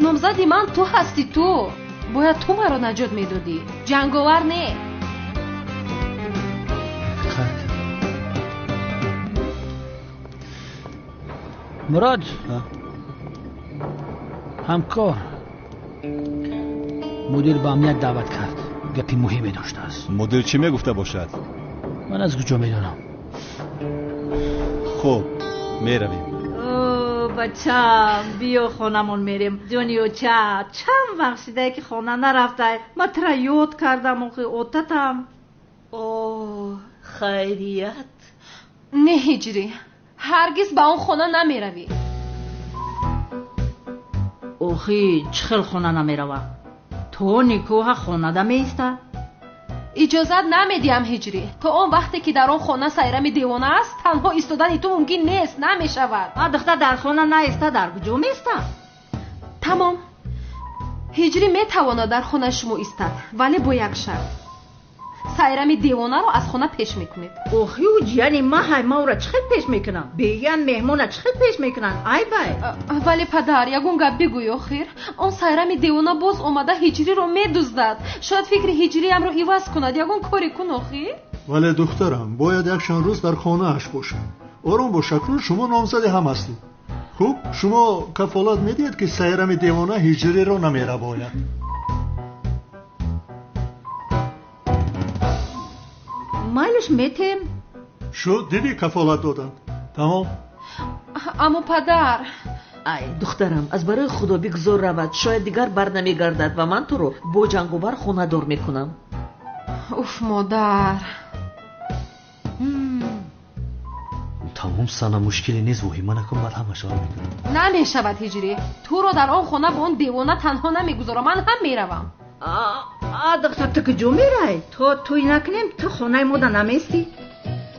نامزدی من تو هستی. تو باید تو مرا نجات میدادی، جنگاور نه. مراد همکار مدیر به امنیت دعوت کرد. گپی مهمی داشته است. مدیر چی میگفته باشد؟ من از کجا میدانم؟ خب میرویم. بچم بیا خانمون میریم. جونیو چند وقت شده که خانه نرفته. من ترا یاد کردم و اوتتم. اوه خیریت. نه هجری، هرگز به اون خانه نمیروی. اوخی چخل خانه نمیروه؟ تو نیکوها خانه ده میسته؟ اجازت نمیدیم هجری. تا اون وقتی که در اون خانه سایرم دیوانه است، تنها ایستادن تو ممکن نیست. نمیشود. دختر در خانه نیسته، در کجا میسته؟ تمام. هجری میتواند در خانه شما ایستد، ولی با یک شرط. سایرم دیوانه رو از خانه پیش میکنید. اوخی یعنی ما را چخل پیش میکنم؟ بیان مهمون چخل پیش میکنن؟ ای بای. ولی پدر یگون گپ بگوی آخر. اون سایرم دیوانه باز اومده هجری رو میدزدد. شاید فکر هجری هم رو ایواز کند. یگون کاری کن آخر. ولی دخترم باید یک چند روز در خانه اش باشه. آرام با شکل شما نامزد هم هستید. خوب شما کفالت میدید که سایرم دیوانه هجری رو نمیره باید. مایلش میتیم؟ شو دیدی کفالت دادن. تمام. اما پدر. ای دخترم از برای خدا بگذار رود. شاید دیگر بر نمیگردد و من تو رو با جنگاور خانه دار میکنم. اوف مادر. تمام سنم مشکلی نیست. وحیمه نکن بعد همه شار میکنم. نمیشود هجری. تو رو در آن خانه با اون دیوانه تنها نمیگذارم. من هم میروم. دختر تو کجا میری؟ تو توی نکنیم تو خانه مودا نمیستی؟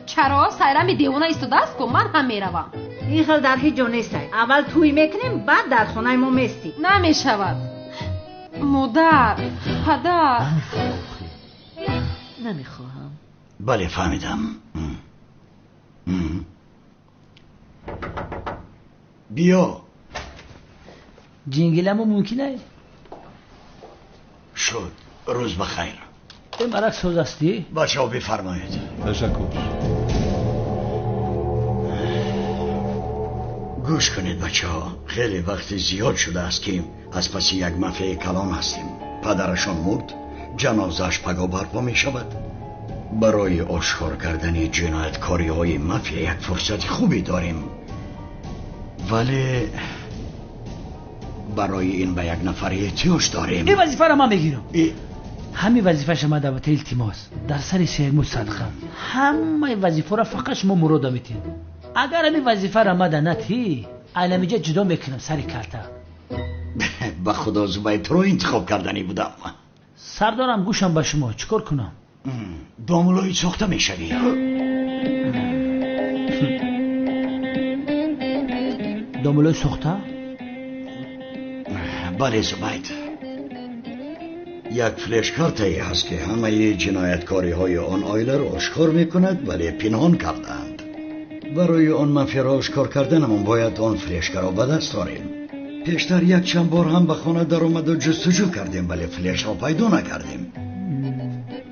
چرا؟ سایرم دیوانه ایستاده است که من هم میروم. این خیل در هیچ جا نیستی. اول توی میکنیم بعد در خانه ما میستی. نمیشود. مادر، پدر. نمیخواهم. بله فهمیدم. بیا. جنگلمو ممکنه؟ شد. روز بخیر. به مرک سوز هستی؟ بچه ها بفرمایید. تشکر. گوش کنید بچه ها. خیلی وقت زیاد شده است که از پس یک مافیای کلان هستیم. پدرشان مرد، جنازش پگاه برپا می شود. برای آشکار کردن جنایتکاری های مافیا یک فرصت خوبی داریم، ولی برای این به یک نفر احتیاج داریم. این وظیفه را من میگیرم. همین وظیفه شما دعوت التماس در سر سیرمو صدقه. همه وظیفه را فقط شما مراد میتین. اگر همین وظیفه را مده نتی علمیجا جدا میکنم سر کلته. به خدا زبایت رو انتخاب کردنی بودم. سردارم گوشم به شما چیکار کنم؟ داملوی ساخته میشوی. داملوی ساخته؟ بله زبایت. یک فلش کارتایی هست که همه جنایتکاری های آن آیله را آشکار میکند ولی پنهان کردند. برای آن مافیا را آشکار کردنمون باید آن فلشکار را به دست آوریم. پیشتر یک چند بار هم به خانه در آمد و جستجو کردیم ولی فلش را پیدا نکردیم.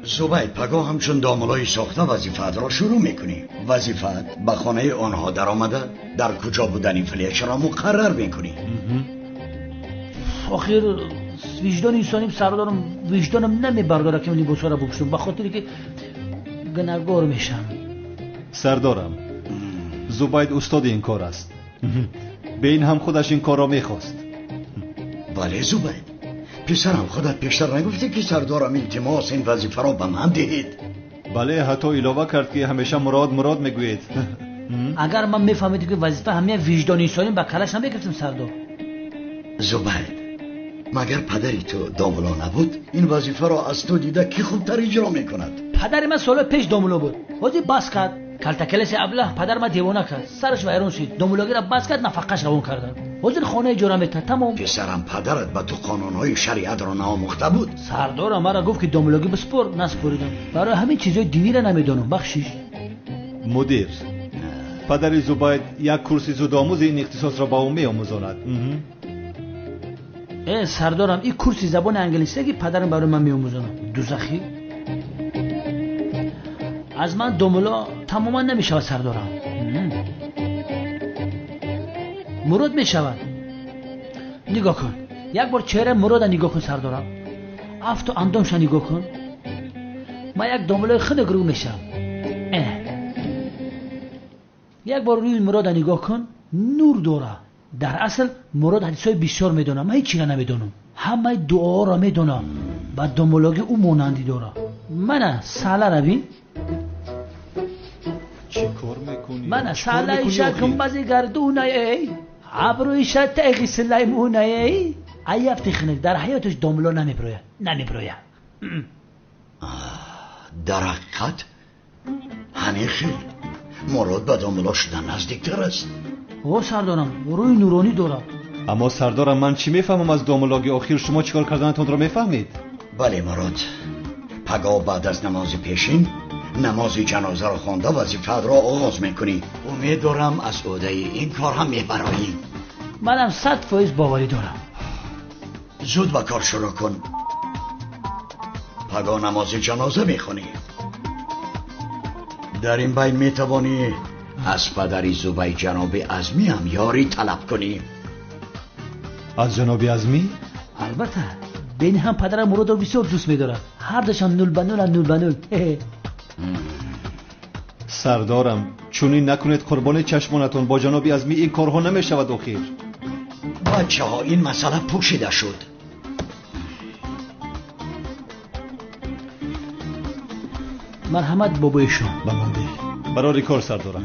زبید پگاه همچون داملای ساخته وظیفت را شروع میکنی. وظیفت به خانه آنها در آمده در کجا بودنی فلش را مقرر میکنی. آخر وجدان انسانیم سردارم وجدانم نمیبرداره که من لباسا را بپوشم به خاطری که گناهکار میشم. سردارم زبید استاد این کار است. به این هم خودش این کار را میخواست. بله زبید پسرم خودت پیشتر نگفتی که سردارم التماس این وظیفه را به من دهید؟ بله حتی علاوه کرد که همیشه مراد میگوید. اگر من میفهمیدم که وظیفه همه وجدانی انسانی با کلش نمیگرفتم سردار. زبید مگر پدری تو داملا نبود؟ این وظیفه را از تو دیده کی خوبتر اجرا میکند؟ پدر من سال پیش داملا بود. حاجی بس کرد. کلتکلس ابله پدر من دیوانه کرد. سرش ویران شد. داملاگی را بس کرد نفقش روان کردن. حاضر خانه اجاره میتونه تمام. پسرم پدرت به تو قانونهای شریعت را ناموخته بود؟ سردار مرا گفت که داملاگی بسپر، نسپریدم. برای همین چیزای دینی را نمیدونم. بخشش. مدیر پدر زبید یک کورس زودآموز این اختصاص را با او میآموزاند. سردارم این کورس زبان انگلیسی که پدرم برای من میآموزاند. دوزخی از من داملا تماما نمیشود سردارم. مراد میشود. نگاه کن یک بار چهره مراد نگاه کن سردارم. افت و اندامش نگاه کن. من یک داملای خیلی گروه میشم. یک بار روی مراد نگاه کن نور داره. در اصل مراد حدیثای بسیار میدونه. من هیچی را نمیدونم. همه دعا را میدونه. بعد داملاگی او مانندی داره. من ساله را بین. چی کار میکنی؟ من ساله شکم بازی گردونه ای ابروی شد تیغی سلیمونه ای ایفتی خنک در حیاتش داملا نمیبروید. در حقیقت همین خیلی مراد به داملا شدن نزدیکتر است. او سردارم روی نورانی داره. اما سردارم من چی میفهمم از داملاگی آخر شما چیکار کردنتون را میفهمید؟ بله مراد پگاه بعد از نماز پیشین نماز جنازه را خوانده وظیفه را آغاز میکنی. امیدوارم از عهده این کار هم میبرایی. منم 100% باوری دارم. زود به کار شروع کن. پگاه نماز جنازه میخونی. در این بین میتوانی از پدری زبی جناب عظمی هم یاری طلب کنی. از جناب عظمی؟ البته بین هم پدرم مراد رو بسیار دوست میدارم. هر دوشان 0 به 0 سردارم چونین نکنید قربان چشمانتون. با جناب عظمی این کارها نمیشود آخر. بچه ها این مسئله پوشیده شد. مرحمت بابای شما. برای کار سردارم.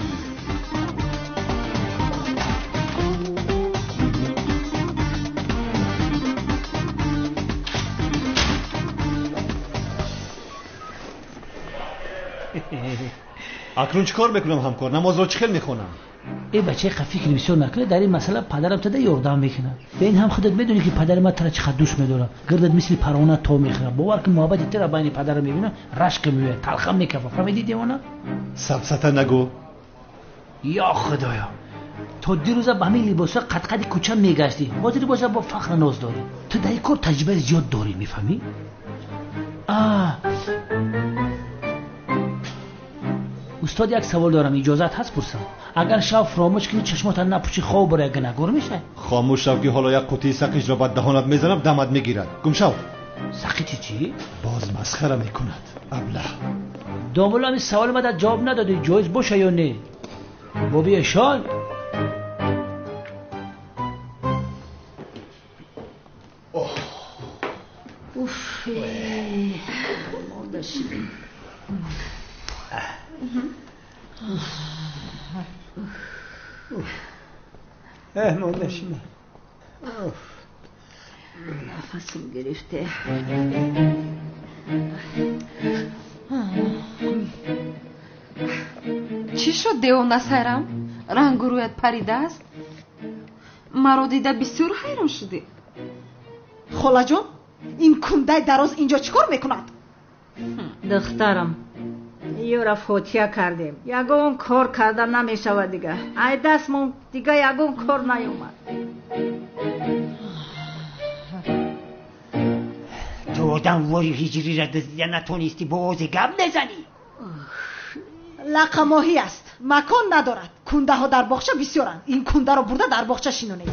اکنون چیکار میکنم همکار؟ نماز را چخیل میخونم. ای بچه خفیف بسیار نکنه. در این مسئله پدرم تده یاردم میکنه. به این هم خودت میدونی که پدر من ترا چقدر دوست میداره. گردت مثل پروانه تو میخوره. باور که محبت ترا بین پدرم میبینه رشک میوه تلخم میکفه. فهمیدی دیوانه؟ سبسته نگو. یا خدایا تو دیروزا با همین لباسا قد کوچه میگشتی. حاضر باشه با فخر ناز داری. تو در این کار تجربه زیاد داری میفهمی؟ استاد یک سوال دارم اجازت هست پرسم؟ اگر شب فراموش کنی چشمات نپوشی خواب برای گنگور میشه؟ خاموش شو که حالا یک قوطی سقیج را بعد دهانت میزنم دمت میگیرد. گم شو. سقیج چی؟ باز مسخره میکند ابله. داملا همین سوال مدد جواب ندادی. جایز باشه یا نه؟ بابی اشال اوف مادشی مادشی نفسم گرفته. چی شد دیوانه سایرام؟ رنگ رویت پریده است؟ مرا دیده بسیار حیران شدی. خاله جان این کنده دراز اینجا چیکار میکند؟ دخترم یورا فوتیا کردیم. یگون کار کردن نمیشود دیگه. ای دستمون دیگه یگون کار نیومد. تو آدم وای هجری را دزدیده نتونستی با آزی گم نزنی. لقماهی است. مکان ندارد. کنده ها در باغچه بسیارند. این کنده را برده در باغچه شینونه.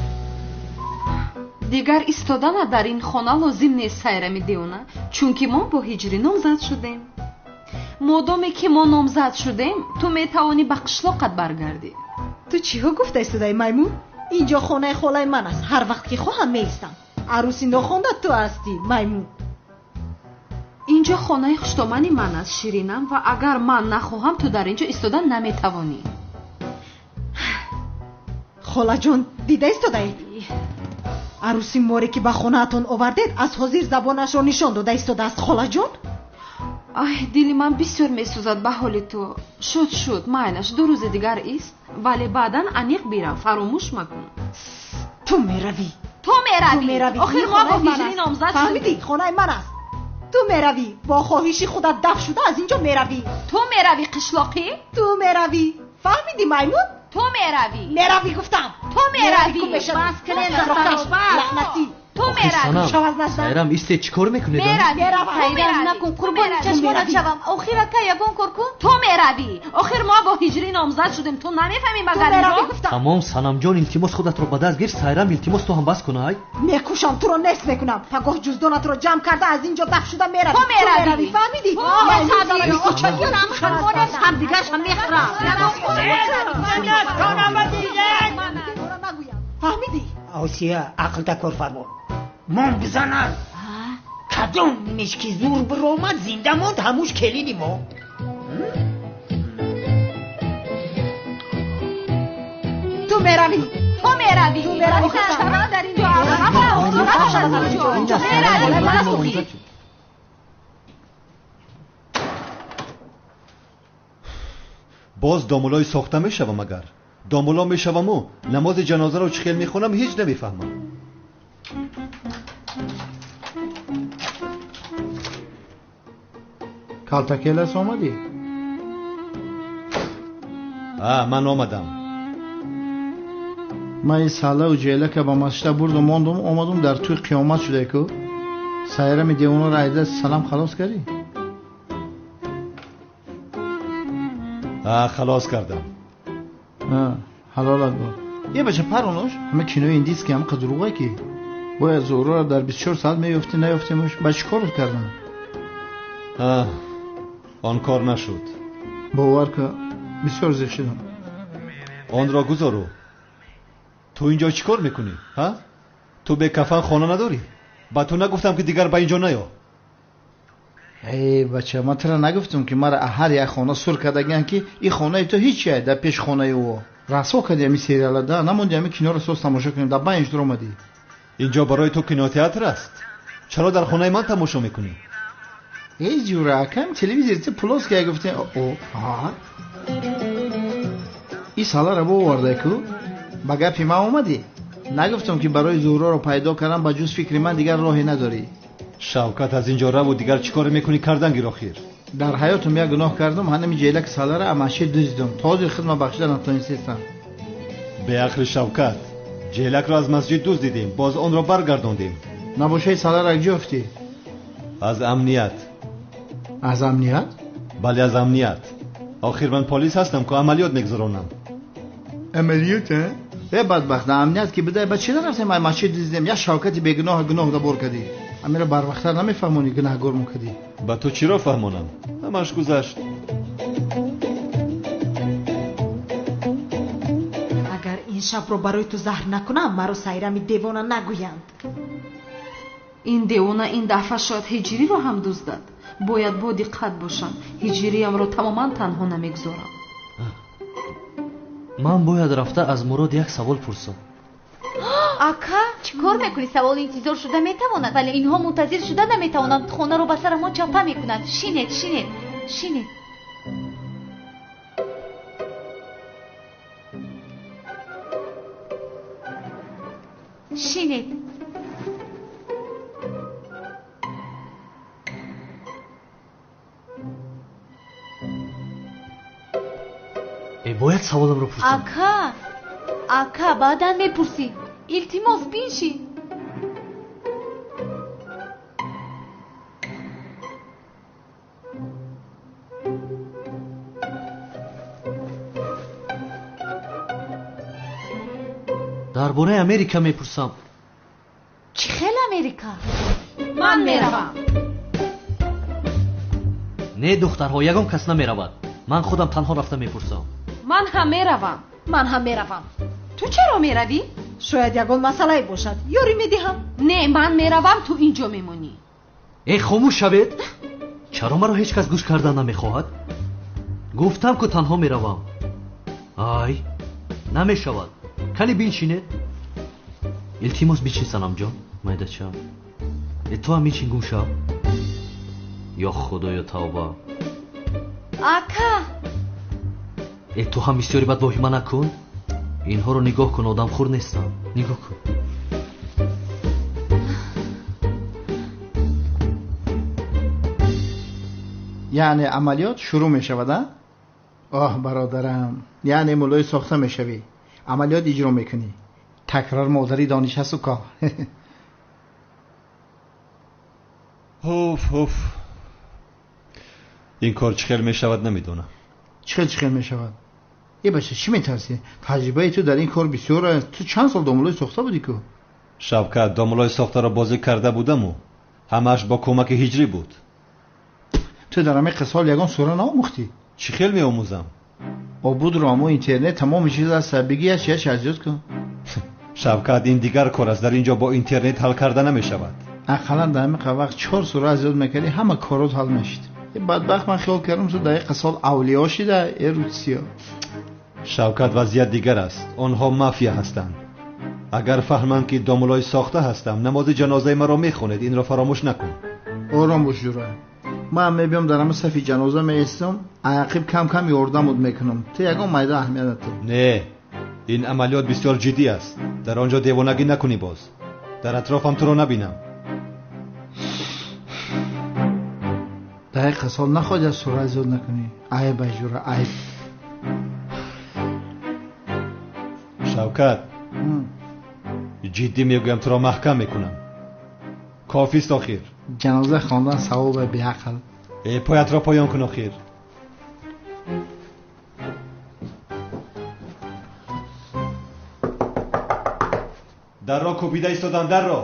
دیگر ایستادن در این خانه لازم نیست سایرام دیوانه. چونکه ما با هجری نامزد شدیم. مادامی که ما نامزد شدیم تو میتوانی به قشلاقت برگردی. تو چی ها گفته ایستادای میمون؟ اینجا خانه خاله من است. هر وقت که خواهم میستم. عروسی نخونده تو هستی میمون. اینجا خانه خشتامانی من است شیرینم و اگر من نخواهم تو در اینجا ایستادن نمیتوانی. خاله جان دیده ایستاده اید؟ عروسی موری که به خونه اتون آوردید از حاضر زبانش رو نشان داده ایستاده است خاله جان؟ ای دلی من بسیار میسوزد به حال تو. شد مایلش 2 روز دیگر است ولی بعدا انیق بیرم فراموش مکن. تو میروی آخر ما با هیجری نامزد شدیم. فهمیدی خانه من است. تو میروی با خواهشی خودت دفع شده از اینجا میروی. تو میروی قشلاقی؟ تو میروی فهمیدی میمون؟ تو میروی گفتم. تو میروی بس کنه لعنتی. تو میروی سایرم ایسته چیکار میکنید؟ سایرم نکن قربان چشمانت شوم. آخر که یگان کار کن. تو میروی. آخر ما با هیجری نامزد شدیم تو نمیفهمی مگر اینو؟ تمام سنم جان التماس خودت رو به دست گیر. سایرم التماس تو هم بس کنه. میکوشم تو رو نصف میکنم. پگاه جزدانت رو جمع کرده از اینجا دفع شده میروی. تو میروی فهمیدی؟ هم دیگه هم میخرم. فهمیدی؟ آسیا عقل تکار فرمان من بزنن کدوم مشکی زور برآمد زنده ماند هموش کلیدی ما. تو میروی در اینجا باز دامولای ساخته میشوم. اگر دامولا میشوم و نماز جنازه رو چخیل میخونم هیچ نمیفهمم. کالتاکیلس آمدی؟ من آمدم. من این ساله و جیله که با مسجد بردم ماندم آمدم در توی قیامت شده که سایرم دیوانو را ایده سلام خلاص کردی؟ خلاص کردم. حلالت بود. یه بچه پرونوش همه کینوی این دیست که همه قدروغه که باید زورا را در 24 ساعت میفتی نیفتیمش بچه کار رو کردن. آن کار نشد. باور که بسیار زیخ شدم. آن را گذارو. تو اینجا چی کار میکنی؟ تو به کفن خانه نداری؟ با تو نگفتم که دیگر با اینجا نیا. ای بچه من ترا نگفتم که مرا هر یک خانه سر کردگن که این خانه تو هیچیه در پیش خانه او رسوا کردی همی سریال ده نموندی همی کنار رو سوز تماشا کنیم در بینش در اومدی. اینجا برای تو کینوتئاتر است. چرا در خانه من تماشا میکنی؟ ای جوره کم تلویزیون پلاس که گفتین این ساله رو بورده که با گپی ما اومدی. نگفتم که برای زورا رو پیدا کردم با جز فکر من دیگر راهی نداری. شوکت از اینجا رو و دیگر چیکار میکنی کردن گیر آخر؟ در حیاتم یک گناه کردم هنمی جیلک ساله رو اماشی دزدم تازه خدمت بخشیدن نتونستم. به عقل شوکت جیلک رو از مسجد دزدیدیم باز آن را برگرداندیم. نباشه ساله رو کجا افتی؟ از امنیت. از امنیت؟ بله از امنیت. آخر من پلیس هستم که عملیات میگذرونم. عملیات ها؟ ای بدبخت امنیت که بده بچه نرفتیم ما مسجد دزدیم یا شوکتی بگناه گناه دبور کردی. امیره بر وقتر نمیفهمونی گناهگار میکردی. با تو چی را فهمونم؟ همش گذشت. اگر این شب رو برای تو زهر نکنم مرا سایرمی دیوانه نگویند. این دیوانه این دفعه شاید هجری رو هم دزدد. باید با دقت باشم. هجریم رو تماما تنها نمیگذارم. من باید رفته از مراد یک سوال پرسم. اکا چیکار میکنی؟ سوال انتظار شده میتواند ولی اینها منتظر شده نمیتوانند. خانه رو به سر ما چاپه میکنند. شینید باید سوالم رو پرسم. اکا بعداً میپرسی. التماس بینشی. درباره امریکا میپرسم. چی خیلی امریکا؟ من میروم. نه دخترها یگان کس نمیرود. من خودم تنها رفته میپرسم. من هم میروم. من هم میروم. تو چرا میروی؟ шояд ягон масъалае бошад ёрӣ медиҳам. не ман меравам ту инҷо мемонӣ. хомӯш шавед. чаро маро ҳеҷ кас гӯш кардан намехоҳад? гуфтам ку танҳо меравам. ай намешавад. кани биншинед. илтимос бичин санамҷон. майдача ту ҳам бичин гум шав. ё худоё тавба. ака ту ҳам бисёри бад воҳима накун. инҳоро нигоҳ кун, одамхӯр нестам. нигоҳ кун. яъне амалиёт шурӯъ мешавад? оҳ бародарам, яъне мулои сохта мешавӣ, амалиёт иҷро мекунӣ. такрар модари дониш ҳасту ко. ҳуф ин кор чӣ хел мешавад намедонам. чӣ хел мешавад? бача чӣ метарсӣ? таҷрибаи ту дар ин кор бисёр аст. ту чанд сол домулои сохта будӣ ку? шавкат, домулои сохтаро бозӣ карда будаму ҳамааш бо кӯмаки ҳиҷрӣ буд. ту дар ҳамаи қисол ягон сура наомӯхтӣ? чӣ хел меомӯзам? обудро ҳамо интернет тамоми чиз аст. бигӣ яч азёт кун. шавкат, ин дигар кор аст. дар ин ҷо бо интернет ҳал карда намешавад. ақаллан дар ҳамаи вақт 4 сура азёт мекардӣ, ҳама корот ҳал мешид. бадбахт ман хиёл кардам ту дар ин қисол авлиё шида эрутсиё. шавкат, вазъият дигар аст. онҳо мафия ҳастанд. агар фаҳманд ки домулои сохта ҳастам, намози ҷанозаи маро мехонед. инро фаромӯш накун. ором бош ҷура. ман мебиём дар ҳама сафи ҷаноза меистам, ақиб кам кам ёрдамут мекунам. ту ягон майда аҳамият надод. не, ин амалиёт бисёр ҷиддӣ аст. дар он ҷо девонагӣ накунӣ. боз дар атрофам туро набинам. дар ин қисол нахоҳед сура азёт накунӣ. айб ҷура, айб. шавкат, ҷиддӣ мегӯям, туро маҳкам мекунам. кофист охир. ҷаноза хондан савоба беақл. поятро поён кун охир. дарро кӯбида истодам. дарро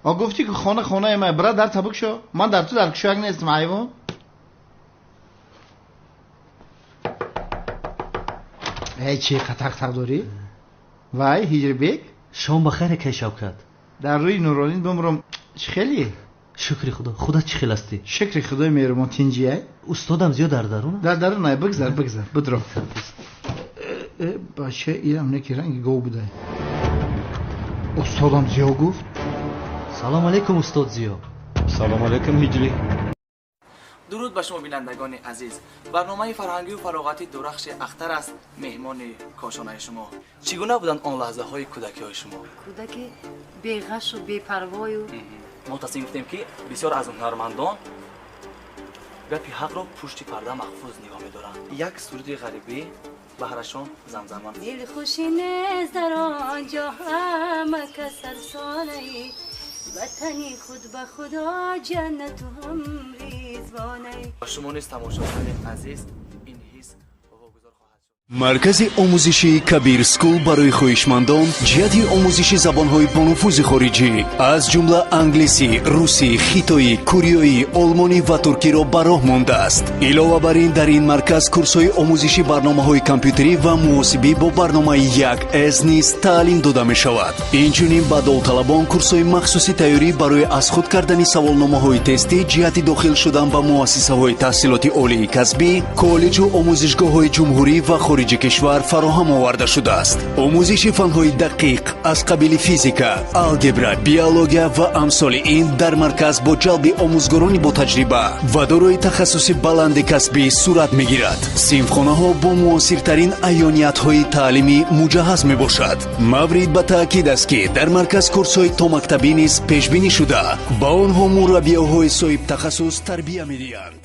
гуфтӣ ки хонаи ман. бира дар табук шо. ман дар ту дар кушак нестам айвон. чӣ қатақ дорӣ? вай ҳиҷрибек, шом бахайр кай шавкат. дар рӯи нуронин бумром. чӣ хели? шукри худо. худат чӣ хел ҳастӣ? шукри худои меҳрубон. тинҷияй? устодам зиёд дар дарун? дар дарун ай. бигзар бидро. бача инам не ки ранги гов будай. устодам зиё гуфт. салом алейкум устод зиё. салом алейкум ҳиҷрӣ. дуруд ба шумо бинандагони азиз. барномаи фарҳангию фароғатӣ дурахши ахтар аст меҳмони кошонаи шумо. чӣ гуна буданд он лаҳзаҳои кӯдакиҳои шумо? кӯдаки беғашу бепарвою. мо тасмим гирифтем ки бисёр аз ҳунармандон гапи ҳақро пушти парда махфуз нигоҳ медоранд. як суруди ғарибӣ баҳрашон замзаман. дилхушӣ нест дар он ҷо ҳама кас афсонаи ватани худ ба худо ҷаннату ҳам ризвонаи. ба шумо низ тамошобини азиз ин ҳис маркази омӯзиши кабир скул барои хоҳишмандон ҷиҳати омӯзиши забонҳои бонуфузи хориҷӣ аз ҷумла англисӣ, русӣ, хитоӣ, кӯриёӣ, олмонӣ ва туркиро ба роҳ мондааст. илова бар ин дар ин марказ курсҳои омӯзиши барномаҳои компютерӣ ва муҳосибӣ бо барномаи 1С низ таълим дода мешавад. инчунин ба довталабон курсҳои махсуси тайёрӣ барои аз худ кардани саволномаҳои тестӣ ҷиҳати дохил шудан ба муассисаҳои таҳсилоти олии касбӣ, коллеҷу омӯзишгоҳҳои ҷумҳурӣ ва хориҷи кишвар фароҳам оварда шудааст. омӯзиши фанҳои дақиқ аз қабили физика, алгебра, биология ва амсоли ин дар марказ бо ҷалби омӯзгорони бо таҷриба ва дорои тахассуси баланди касбӣ сурат мегирад. синфхонаҳо бо муосиртарин айёниятҳои таълимӣ муҷаҳҳаз мебошад. маврид ба таъкид аст ки дар марказ курсҳои томактабӣ низ пешбинӣ шуда ба онҳо мураббиёҳои соҳиб тахассус тарбия медиҳанд.